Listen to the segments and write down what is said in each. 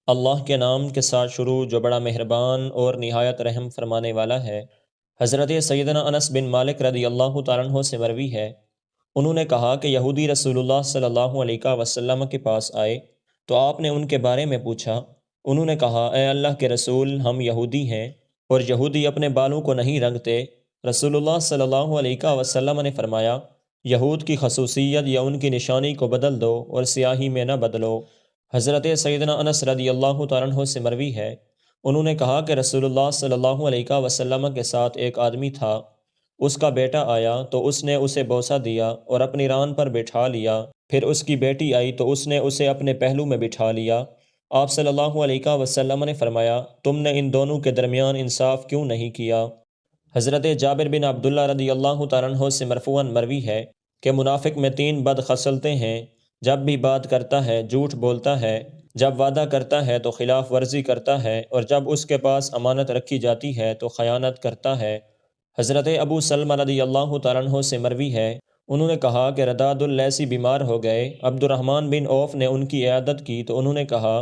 اللہ کے نام کے ساتھ شروع جو بڑا مہربان اور نہایت رحم فرمانے والا ہے۔ حضرت سیدنا انس بن مالک رضی اللہ تعالیٰ عنہ سے مروی ہے، انہوں نے کہا کہ یہودی رسول اللہ صلی اللہ علیہ وسلم کے پاس آئے تو آپ نے ان کے بارے میں پوچھا۔ انہوں نے کہا، اے اللہ کے رسول، ہم یہودی ہیں اور یہودی اپنے بالوں کو نہیں رنگتے۔ رسول اللہ صلی اللہ علیہ وسلم نے فرمایا، یہود کی خصوصیت یا ان کی نشانی کو بدل دو اور سیاہی میں نہ بدلو۔ حضرت سیدنا انس رضی اللہ تعالیٰ عنہ سے مروی ہے، انہوں نے کہا کہ رسول اللہ صلی اللہ علیہ وسلم کے ساتھ ایک آدمی تھا، اس کا بیٹا آیا تو اس نے اسے بوسہ دیا اور اپنی ران پر بٹھا لیا، پھر اس کی بیٹی آئی تو اس نے اسے اپنے پہلو میں بٹھا لیا۔ آپ صلی اللہ علیہ وسلم نے فرمایا، تم نے ان دونوں کے درمیان انصاف کیوں نہیں کیا؟ حضرت جابر بن عبداللہ رضی اللہ تعالیٰ عنہ سے مرفوعاً مروی ہے کہ منافق میں 3 بد خصلتیں ہیں، جب بھی بات کرتا ہے جھوٹ بولتا ہے، جب وعدہ کرتا ہے تو خلاف ورزی کرتا ہے، اور جب اس کے پاس امانت رکھی جاتی ہے تو خیانت کرتا ہے۔ حضرت ابو سلمہ رضی اللہ تعالیٰ عنہ سے مروی ہے، انہوں نے کہا کہ رداد اللیثی بیمار ہو گئے۔ عبد الرحمن بن عوف نے ان کی عیادت کی تو انہوں نے کہا،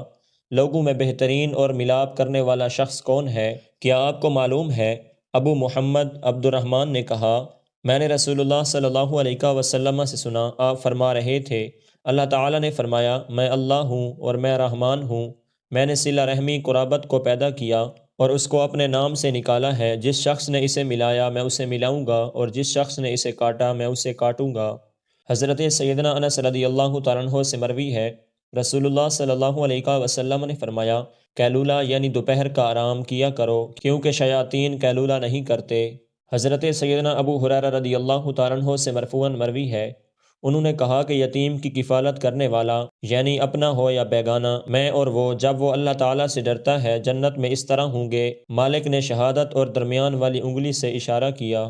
لوگوں میں بہترین اور ملاپ کرنے والا شخص کون ہے؟ کیا آپ کو معلوم ہے؟ ابو محمد عبد الرحمن نے کہا، میں نے رسول اللہ صلی اللہ علیہ وسلم سے سنا، آپ فرما رہے تھے، اللہ تعالیٰ نے فرمایا، میں اللہ ہوں اور میں رحمان ہوں، میں نے صلہ رحمی قرابت کو پیدا کیا اور اس کو اپنے نام سے نکالا ہے۔ جس شخص نے اسے ملایا میں اسے ملاؤں گا، اور جس شخص نے اسے کاٹا میں اسے کاٹوں گا۔ حضرت سیدنا انس رضی اللہ تعالیٰ عنہ سے مروی ہے، رسول اللہ صلی اللہ علیہ وسلم نے فرمایا، قیلولہ یعنی دوپہر کا آرام کیا کرو، کیونکہ شیاطین قیلولہ نہیں کرتے۔ حضرت سیدنا ابو ہریرہ رضی اللہ تعالیٰ عنہ سے مرفوعاً مروی ہے، انہوں نے کہا کہ یتیم کی کفالت کرنے والا، یعنی اپنا ہو یا بیگانہ، میں اور وہ، جب وہ اللہ تعالیٰ سے ڈرتا ہے جنت میں اس طرح ہوں گے۔ مالک نے شہادت اور درمیان والی انگلی سے اشارہ کیا۔